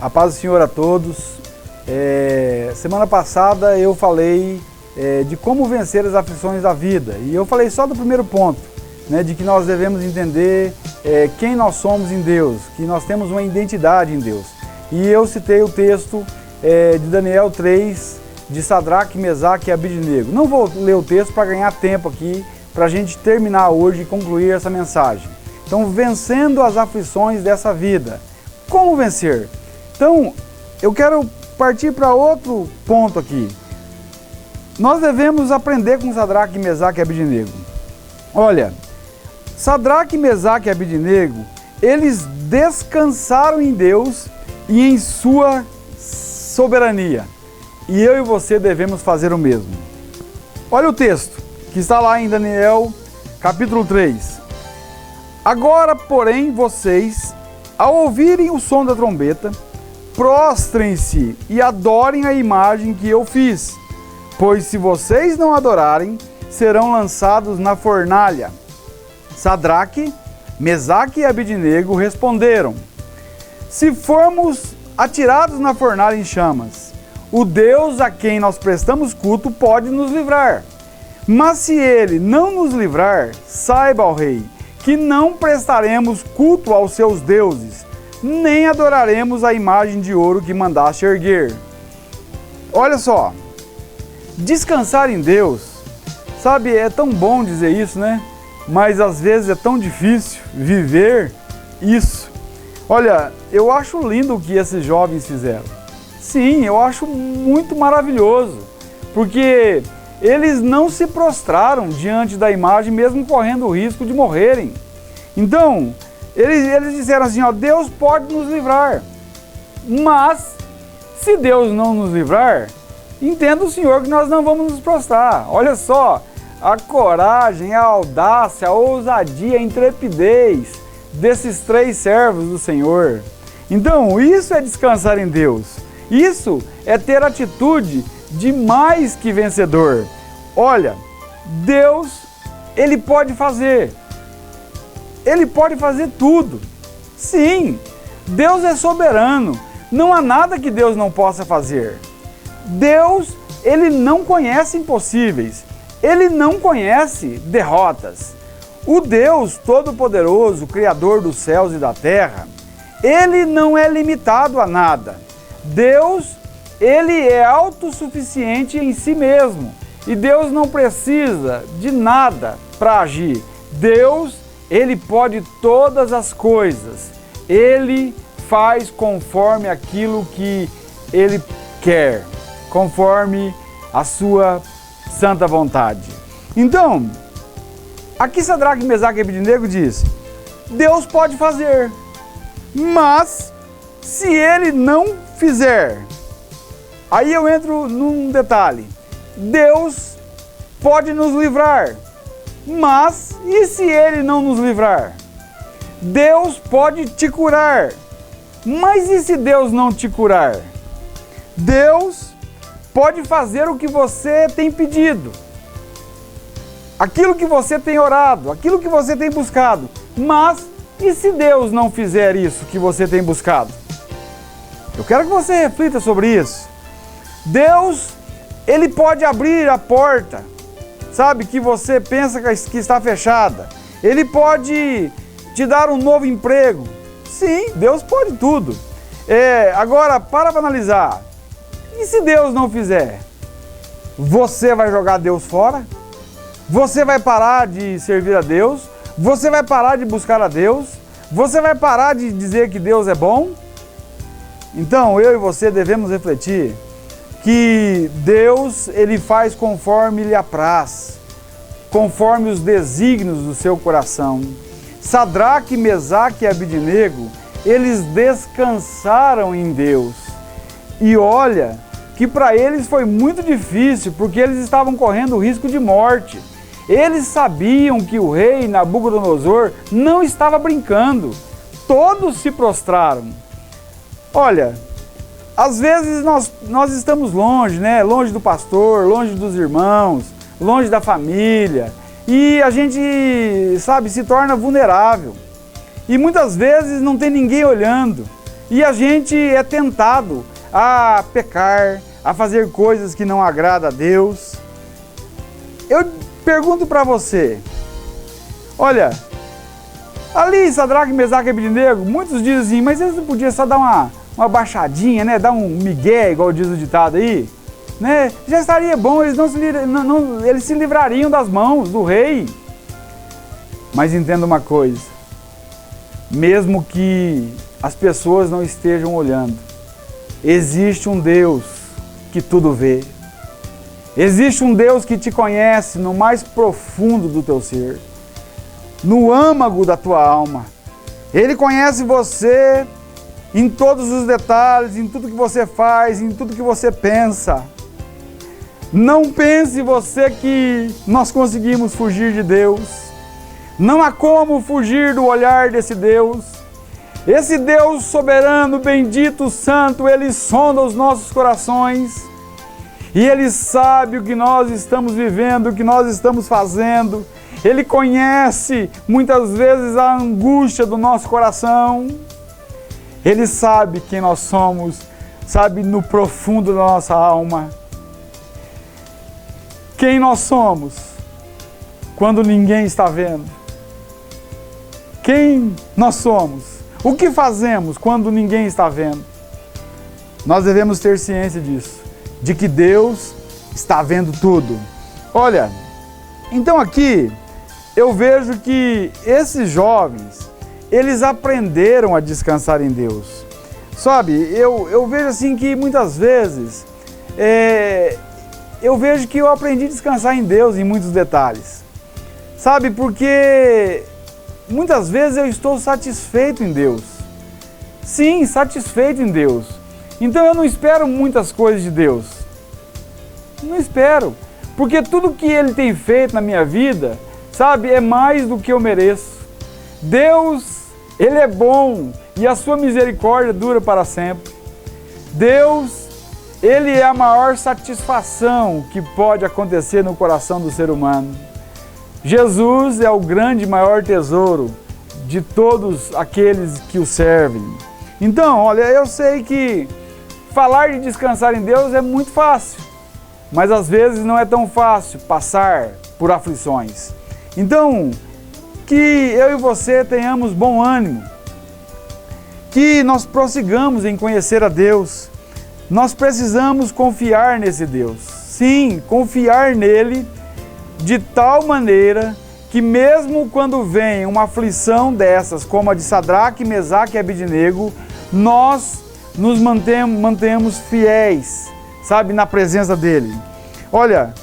A paz do Senhor a todos. Semana passada eu falei de como vencer as aflições da vida. E eu falei só do primeiro ponto, né, de que nós devemos entender quem nós somos em Deus, que nós temos uma identidade em Deus. E eu citei o texto de Daniel 3, de Sadraque, Mesaque e Abidnego. Não vou ler o texto para ganhar tempo aqui, para a gente terminar hoje e concluir essa mensagem. Então, vencendo as aflições dessa vida. Como vencer? Então, eu quero partir para outro ponto aqui. Nós devemos aprender com Sadraque, Mesaque e Abidnego. Olha, Sadraque, Mesaque e Abidnego, eles descansaram em Deus e em sua soberania. E eu e você devemos fazer o mesmo. Olha o texto que está lá em Daniel, capítulo 3. Agora, porém, vocês, ao ouvirem o som da trombeta, prostrem-se e adorem a imagem que eu fiz, pois se vocês não adorarem, serão lançados na fornalha. Sadraque, Mesaque e Abidnego responderam: se formos atirados na fornalha em chamas, o Deus a quem nós prestamos culto pode nos livrar. Mas se ele não nos livrar, saiba, ó rei, que não prestaremos culto aos seus deuses, nem adoraremos a imagem de ouro que mandaste erguer. Olha só, descansar em Deus, sabe, é tão bom dizer isso, né? Mas às vezes é tão difícil viver isso. Olha, eu acho lindo o que esses jovens fizeram. Sim, eu acho muito maravilhoso, porque eles não se prostraram diante da imagem, mesmo correndo o risco de morrerem. Então, eles disseram assim, ó, Deus pode nos livrar, mas se Deus não nos livrar, entenda o Senhor que nós não vamos nos prostrar. Olha só, a coragem, a audácia, a ousadia, a intrepidez desses três servos do Senhor. Então, isso é descansar em Deus. Isso é ter atitude de mais que vencedor. Olha, Deus, Ele pode fazer. Ele pode fazer tudo. Sim, Deus é soberano. Não há nada que Deus não possa fazer. Deus, Ele não conhece impossíveis. Ele não conhece derrotas. O Deus Todo-Poderoso, Criador dos céus e da terra, Ele não é limitado a nada. Deus, Ele é autossuficiente em si mesmo. E Deus não precisa de nada para agir. Deus, Ele pode todas as coisas. Ele faz conforme aquilo que Ele quer, conforme a sua santa vontade. Então, aqui Sadraque, Mesaque e Abidnego diz, Deus pode fazer, mas se Ele não fizer, aí eu entro num detalhe, Deus pode nos livrar, mas e se Ele não nos livrar? Deus pode te curar, mas e se Deus não te curar? Deus pode fazer o que você tem pedido, aquilo que você tem orado, aquilo que você tem buscado, mas e se Deus não fizer isso que você tem buscado? Eu quero que você reflita sobre isso. Deus, Ele pode abrir a porta, sabe, que você pensa que está fechada. Ele pode te dar um novo emprego. Sim, Deus pode tudo. Agora, para analisar, e se Deus não fizer? Você vai jogar Deus fora? Você vai parar de servir a Deus? Você vai parar de buscar a Deus? Você vai parar de dizer que Deus é bom? Então, eu e você devemos refletir que Deus, Ele faz conforme lhe apraz, conforme os desígnios do seu coração. Sadraque, Mesaque e Abidnego, eles descansaram em Deus. E olha que para eles foi muito difícil, porque eles estavam correndo o risco de morte. Eles sabiam que o rei Nabucodonosor não estava brincando. Todos se prostraram. Olha, às vezes nós estamos longe, né? Longe do pastor, longe dos irmãos, longe da família. E a gente, sabe, se torna vulnerável. E muitas vezes não tem ninguém olhando. e a gente é tentado a pecar, a fazer coisas que não agradam a Deus. Eu pergunto para você, olha, ali Sadraque, Mesaque e Abednego, muitos dizem assim, mas eles não podiam só dar uma baixadinha, né? Dar um migué, igual diz o ditado aí, né? Já estaria bom, eles se livrariam das mãos do rei. Mas entenda uma coisa, mesmo que as pessoas não estejam olhando, existe um Deus que tudo vê. Existe um Deus que te conhece no mais profundo do teu ser, no âmago da tua alma. Ele conhece você em todos os detalhes, em tudo que você faz, em tudo que você pensa. Não pense você que nós conseguimos fugir de Deus. Não há como fugir do olhar desse Deus. Esse Deus soberano, bendito, santo, Ele sonda os nossos corações. E Ele sabe o que nós estamos vivendo, o que nós estamos fazendo. Ele conhece muitas vezes a angústia do nosso coração. Ele sabe quem nós somos, sabe no profundo da nossa alma. Quem nós somos quando ninguém está vendo? Quem nós somos? O que fazemos quando ninguém está vendo? Nós devemos ter ciência disso, de que Deus está vendo tudo. Olha, então aqui eu vejo que esses jovens, eles aprenderam a descansar em Deus. Sabe, eu vejo assim que muitas vezes, eu vejo que eu aprendi a descansar em Deus em muitos detalhes. Sabe, porque muitas vezes eu estou satisfeito em Deus. Sim, satisfeito em Deus. Então eu não espero muitas coisas de Deus. Não espero. Porque tudo que Ele tem feito na minha vida, sabe, é mais do que eu mereço. Deus, Ele é bom e a sua misericórdia dura para sempre. Deus, Ele é a maior satisfação que pode acontecer no coração do ser humano. Jesus é o grande, maior tesouro de todos aqueles que o servem. Então, olha, eu sei que falar de descansar em Deus é muito fácil, mas às vezes não é tão fácil passar por aflições. Então, que eu e você tenhamos bom ânimo, que nós prossigamos em conhecer a Deus. Nós precisamos confiar nesse Deus. Sim, confiar nele de tal maneira que mesmo quando vem uma aflição dessas, como a de Sadraque, Mesaque e Abednego, nós nos mantemos fiéis, sabe, na presença dele. Olha,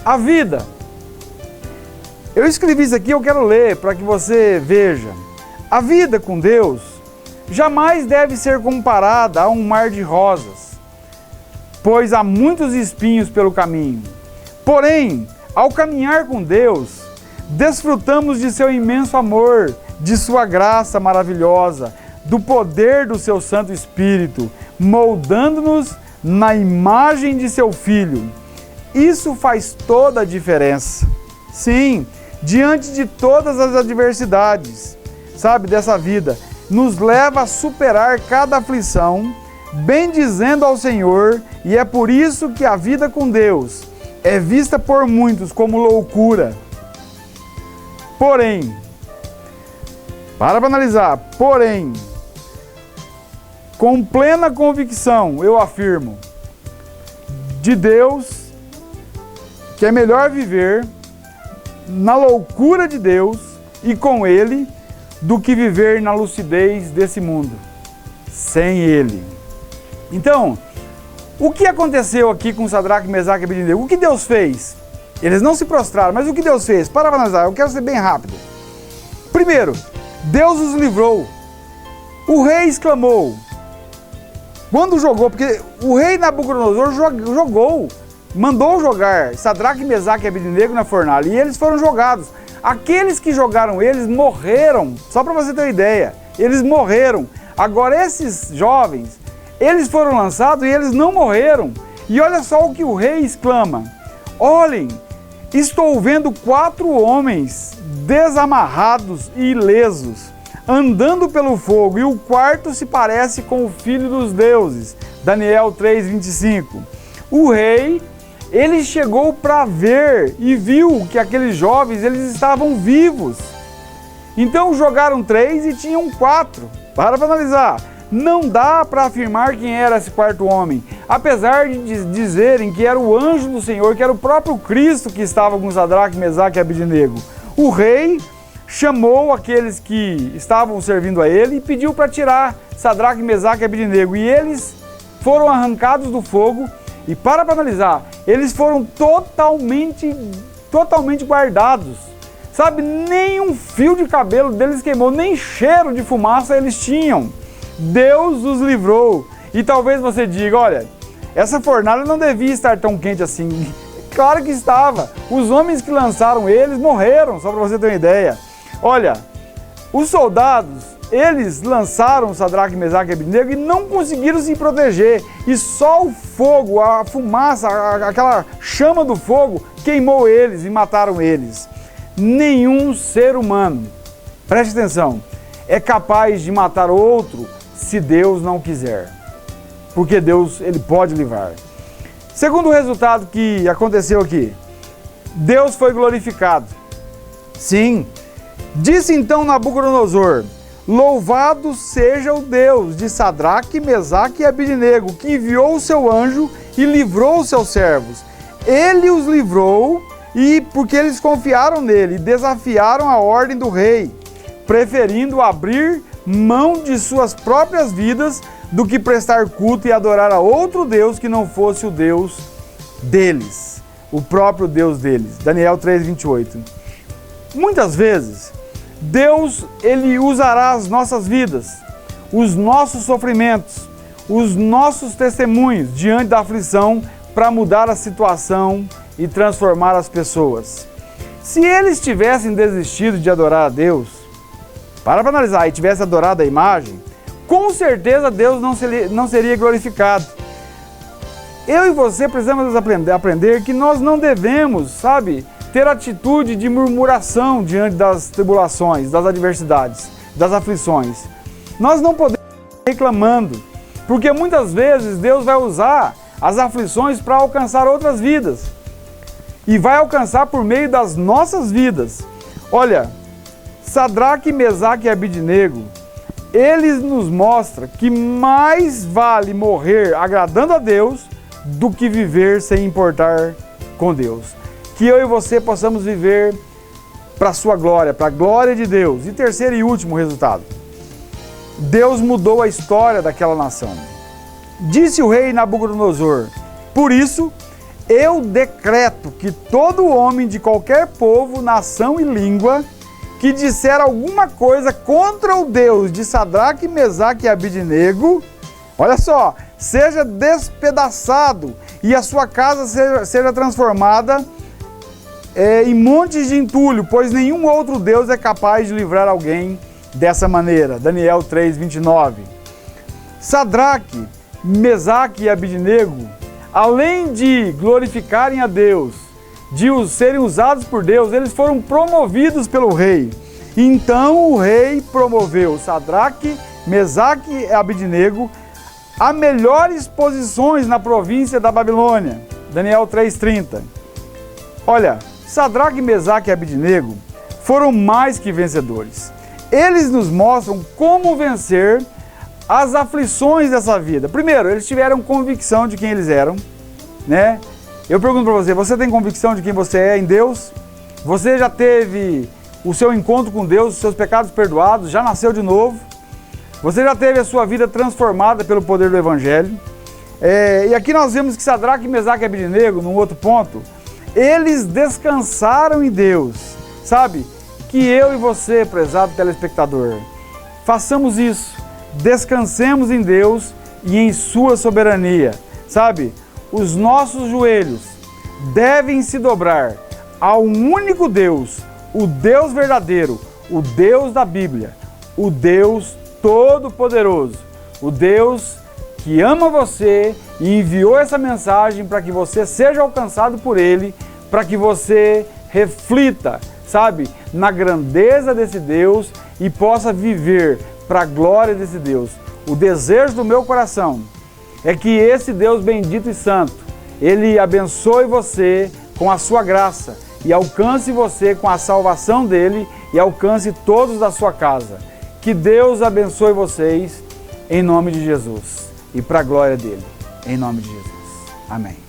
a vida. Eu escrevi isso aqui, eu quero ler para que você veja. A vida com Deus jamais deve ser comparada a um mar de rosas, pois há muitos espinhos pelo caminho. Porém, ao caminhar com Deus, desfrutamos de seu imenso amor, de sua graça maravilhosa, do poder do seu Santo Espírito, moldando-nos na imagem de seu Filho. Isso faz toda a diferença. Sim, diante de todas as adversidades, sabe, dessa vida, nos leva a superar cada aflição, bendizendo ao Senhor, e é por isso que a vida com Deus é vista por muitos como loucura. Porém, para analisar, porém, com plena convicção, eu afirmo, de Deus, que é melhor viver na loucura de Deus e com Ele, do que viver na lucidez desse mundo, sem Ele. Então, o que aconteceu aqui com Sadraque, Mesaque e Abednego? O que Deus fez? Eles não se prostraram, mas o que Deus fez? Para analisar, eu quero ser bem rápido. Primeiro, Deus os livrou. O rei exclamou. Quando jogou, porque o rei Nabucodonosor jogou, mandou jogar Sadraque, Mesaque e Abednego na fornalha, e eles foram jogados. Aqueles que jogaram eles morreram, só para você ter uma ideia, eles morreram. Agora esses jovens, eles foram lançados e eles não morreram. E olha só o que o rei exclama. Olhem, estou vendo 4 homens desamarrados e ilesos. andando pelo fogo, e o quarto se parece com o Filho dos Deuses. Daniel 3:25. O rei, ele chegou para ver e viu que aqueles jovens, eles estavam vivos. Então jogaram 3 e tinham 4. Para analisar. Não dá para afirmar quem era esse quarto homem, apesar de dizerem que era o anjo do Senhor, que era o próprio Cristo que estava com Sadraque, Mesaque e Abednego. O rei chamou aqueles que estavam servindo a ele e pediu para tirar Sadraque, Mesaque e Abednego. E eles foram arrancados do fogo e, para analisar, eles foram totalmente guardados. Sabe, nem um fio de cabelo deles queimou, nem cheiro de fumaça eles tinham. Deus os livrou. E talvez você diga, olha, essa fornalha não devia estar tão quente assim. Claro que estava. Os homens que lançaram eles morreram, só para você ter uma ideia. Olha, os soldados, eles lançaram Sadraque, Mesaque e Abednego e não conseguiram se proteger. E só o fogo, a fumaça, aquela chama do fogo queimou eles e mataram eles. Nenhum ser humano, preste atenção, é capaz de matar outro se Deus não quiser, porque Deus, ele pode livrar. Segundo o resultado que aconteceu aqui, Deus foi glorificado. Sim, disse então Nabucodonosor: louvado seja o Deus de Sadraque, Mesaque e Abednego, que enviou o seu anjo e livrou os seus servos. Ele os livrou e porque eles confiaram nele e desafiaram a ordem do rei, preferindo abrir mão de suas próprias vidas do que prestar culto e adorar a outro Deus que não fosse o Deus deles, o próprio Deus deles. Daniel 3:28. Muitas vezes, Deus, ele usará as nossas vidas, os nossos sofrimentos, os nossos testemunhos diante da aflição para mudar a situação e transformar as pessoas. Se eles tivessem desistido de adorar a Deus, para analisar, e tivesse adorado a imagem, com certeza Deus não seria glorificado. Eu e você precisamos aprender que nós não devemos, ter atitude de murmuração diante das tribulações, das adversidades, das aflições. Nós não podemos estar reclamando, porque muitas vezes Deus vai usar as aflições para alcançar outras vidas. E vai alcançar por meio das nossas vidas. Olha, Sadraque, Mesaque e Abednego, eles nos mostram que mais vale morrer agradando a Deus do que viver sem importar com Deus. Que eu e você possamos viver para a sua glória, para a glória de Deus. E terceiro e último resultado, Deus mudou a história daquela nação. Disse o rei Nabucodonosor: por isso eu decreto que todo homem de qualquer povo, nação e língua que disser alguma coisa contra o Deus de Sadraque, Mesaque e Abednego, olha só, seja despedaçado e a sua casa seja transformada em montes de entulho, pois nenhum outro Deus é capaz de livrar alguém dessa maneira. Daniel 3:29. Sadraque, Mesaque e Abednego, além de glorificarem a Deus, de serem usados por Deus, eles foram promovidos pelo rei. Então o rei promoveu Sadraque, Mesaque e Abednego a melhores posições na província da Babilônia. Daniel 3:30. Olha, Sadraque, Mesaque e Abednego foram mais que vencedores. Eles nos mostram como vencer as aflições dessa vida. Primeiro, eles tiveram convicção de quem eles eram, né? Eu pergunto para você, você tem convicção de quem você é em Deus? Você já teve o seu encontro com Deus, os seus pecados perdoados, já nasceu de novo? Você já teve a sua vida transformada pelo poder do Evangelho? E aqui nós vemos que Sadraque, Mesaque e Abednego, num outro ponto, eles descansaram em Deus. Sabe? Que eu e você, prezado telespectador, façamos isso. Descansemos em Deus e em sua soberania. Sabe? Os nossos joelhos devem se dobrar ao único Deus, o Deus verdadeiro, o Deus da Bíblia, o Deus Todo-Poderoso, o Deus que ama você e enviou essa mensagem para que você seja alcançado por Ele, para que você reflita, na grandeza desse Deus e possa viver para a glória desse Deus. O desejo do meu coração é que esse Deus bendito e santo, Ele abençoe você com a sua graça e alcance você com a salvação dEle e alcance todos da sua casa. Que Deus abençoe vocês em nome de Jesus e para a glória dEle, em nome de Jesus. Amém.